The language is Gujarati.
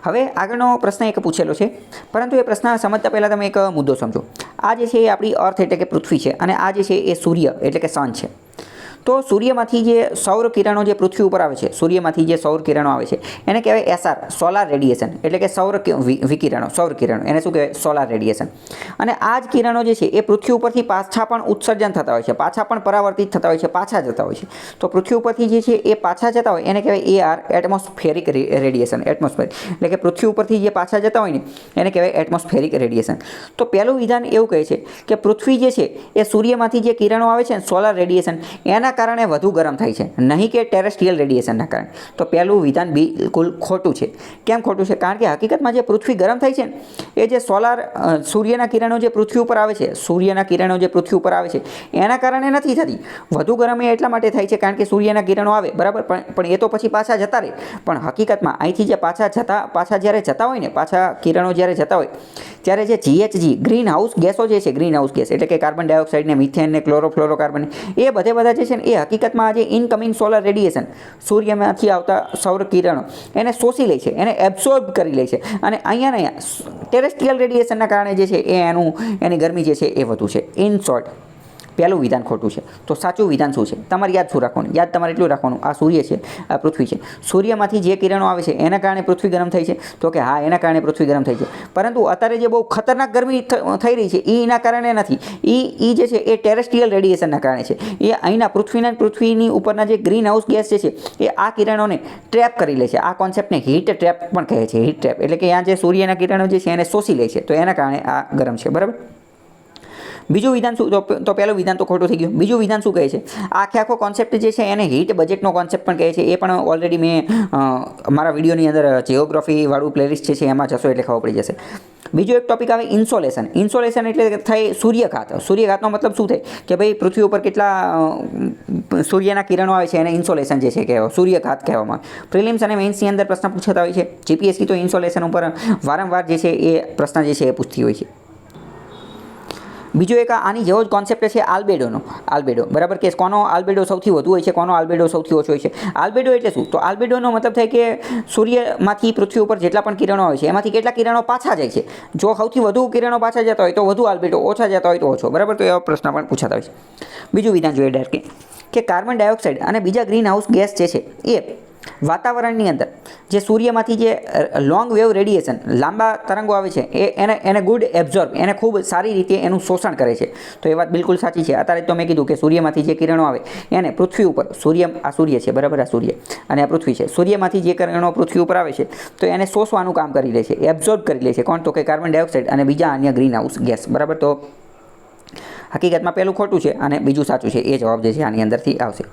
હવે આગળનો પ્રશ્ન એક પૂછેલો છે, પરંતુ એ પ્રશ્ન સમજતા પહેલાં તમે એક મુદ્દો સમજો. આ જે છે એ આપણી અર્થ એટલે કે પૃથ્વી છે, અને આ જે છે એ સૂર્ય એટલે કે સન છે. તો સૂર્યમાંથી જે સૌર કિરણો જે પૃથ્વી ઉપર આવે છે, સૂર્યમાંથી જે સૌર કિરણો આવે છે એને કહેવાય SR, સોલાર રેડિયેશન, એટલે કે સૌર વિકિરણો, સૌર કિરણો, એને શું કહેવાય? Solar radiation. અને આ જ કિરણો જે છે એ પૃથ્વી ઉપરથી પાછા પણ ઉત્સર્જન થતા હોય છે, પાછા પણ પરાવર્તિત થતા હોય છે, પાછા જતા હોય છે. તો પૃથ્વી ઉપરથી જે છે એ પાછા જતા હોય એને કહેવાય AR, એટમોસ્ફેરિક રેડિયેશન. એટમોસ્ફેર એટલે કે પૃથ્વી ઉપરથી જે પાછા જતા હોય ને એને કહેવાય એટમોસ્ફેરિક રેડિયેશન. તો પહેલું વિધાન એવું કહે છે કે પૃથ્વી જે છે એ સૂર્યમાંથી જે કિરણો આવે છે ને સોલાર રેડિયેશન એના કારણે વધુ ગરમ થાય છે, નહીં કે ટેરેસ્ટ્રીયલ રેડિયેશનના કારણે. તો પહેલું વિધાન બિલકુલ ખોટું છે. કેમ ખોટું છે? કારણ કે હકીકતમાં જે પૃથ્વી ગરમ થાય છે ને એ જે સૂર્યના કિરણો જે પૃથ્વી ઉપર આવે છે, સૂર્યના કિરણો જે પૃથ્વી ઉપર આવે છે એના કારણે નથી થતી. વધુ ગરમ એ એટલા માટે થાય છે કારણ કે સૂર્યના કિરણો આવે, બરાબર, પણ એ તો પછી પાછા જતા રહે. પણ હકીકતમાં અહીંથી જે પાછા જ્યારે જતા હોય ને, પાછા કિરણો જ્યારે જતા હોય ત્યારે જે GHG ગ્રીન હાઉસ ગેસો જે છે, ગ્રીન હાઉસ ગેસ એટલે કે કાર્બન ડાયોક્સાઇડ ને, મિથેન ને, ક્લોરોફ્લોરોકાર્બન, એ બધા જે છે ને એ હકીકતમાં આજે ઇનકમિંગ સોલર રેડિયેશન, સૂર્યમાંથી આવતા સૌર કિરણો એને શોષી લે છે, એને એબ્સોર્બ કરી લે છે. અને અહીંયા ટેરેસ્ટ્રીયલ રેડિયેશનના કારણે જે છે એ એની ગરમી જે છે એ વધુ છે. ઇન શોર્ટ, પહેલું વિધાન ખોટું છે. તો સાચું વિધાન શું છે? તમારે યાદ શું રાખવાનું? યાદ તમારે એટલું રાખવાનું, આ સૂર્ય છે, આ પૃથ્વી છે. સૂર્યમાંથી જે કિરણો આવે છે એના કારણે પૃથ્વી ગરમ થઈ છે. તો કે હા, એના કારણે પૃથ્વી ગરમ થઈ છે. પરંતુ અત્યારે જે બહુ ખતરનાક ગરમી થઈ રહી છે એ એના કારણે નથી. એ જે છે એ ટેરેસ્ટ્રીયલ રેડિયેશનના કારણે છે. એ અહીંના પૃથ્વીની ઉપરના જે ગ્રીન હાઉસ ગેસ જે છે એ આ કિરણોને ટ્રેપ કરી લે છે. આ કોન્સેપ્ટને હીટ ટ્રેપ પણ કહે છે. હીટ ટ્રેપ એટલે કે અહીંયા જે સૂર્યના કિરણો જે છે એને શોષી લે છે. તો એના કારણે આ ગરમ છે, બરાબર. બીજું વિધાન શું? તો પહેલું વિધાન તો ખોટું થઈ ગયું. બીજું વિધાન શું કહે છે? આખો કોન્સેપ્ટ જે છે એને હીટ બજેટનો કોન્સેપ્ટ પણ કહે છે. એ પણ ઓલરેડી મેં મારા વિડીયોની અંદર જિયોગ્રાફીવાળું પ્લેલિસ્ટ છે એમાં જશો એટલે ખબર પડી જશે. બીજો એક ટોપિક આવે ઇન્સોલેશન. ઇન્સોલેશન એટલે થાય સૂર્યઘાત. સૂર્યઘાતનો મતલબ શું થાય કે ભાઈ પૃથ્વી ઉપર કેટલા સૂર્યના કિરણો આવે છે એને ઇન્સોલેશન જે છે કહેવાય, સૂર્યઘાત કહેવામાં. પ્રિલિમ્સ અને મેઇન્સની અંદર પ્રશ્ન પૂછાતા હોય છે. GPSC તો ઇન્સોલેશન ઉપર વારંવાર જે છે એ પ્રશ્ન જે છે એ પૂછતી હોય છે. બીજો એક આની જેવો જ કોન્સેપ્ટ છે આલ્બેડોનો. આલ્બેડો, બરાબર, કે કોનો આલ્બેડો સૌથી વધુ હોય છે, કોનો આલ્બેડો સૌથી ઓછો હોય છે. આલ્બેડો એટલે શું? તો આલ્બેડોનો મતલબ થાય કે સૂર્યમાંથી પૃથ્વી ઉપર જેટલા પણ કિરણો હોય છે એમાંથી કેટલા કિરણો પાછા જાય છે. જો સૌથી વધુ કિરણો પાછા જતા હોય તો વધુ આલ્બેડો, ઓછા જતા હોય તો ઓછો, બરાબર. તો એવા પ્રશ્ન પણ પૂછાતા હોય છે. બીજું વિધાન જોઈએ ડાયરેક્ટ કે કાર્બન ડાયોક્સાઇડ અને બીજા ગ્રીન હાઉસ ગેસ જે છે એ વાતાવરણની અંદર જે સૂર્યમાંથી જે લોંગ વેવ રેડિયેશન, લાંબા તરંગો આવે છે એને ગુડ એબ્ઝોર્બ, એને ખૂબ સારી રીતે એનું શોષણ કરે છે. તો એ વાત બિલકુલ સાચી છે. અત્યારે તો મેં કીધું કે સૂર્યમાંથી જે કિરણો આવે એને પૃથ્વી ઉપર, આ સૂર્ય છે, બરાબર, આ સૂર્ય અને આ પૃથ્વી છે. સૂર્યમાંથી જે કિરણો પૃથ્વી ઉપર આવે છે તો એને શોષવાનું કામ કરી લે છે, એબ્ઝોર્બ કરી લે છે. કોણ? તો કે કાર્બન ડાયોક્સાઇડ અને બીજા અન્ય ગ્રીન હાઉસ ગેસ, બરાબર. તો હકીકતમાં પહેલું ખોટું છે અને બીજું સાચું છે. એ જવાબ જે છે આની અંદરથી આવશે.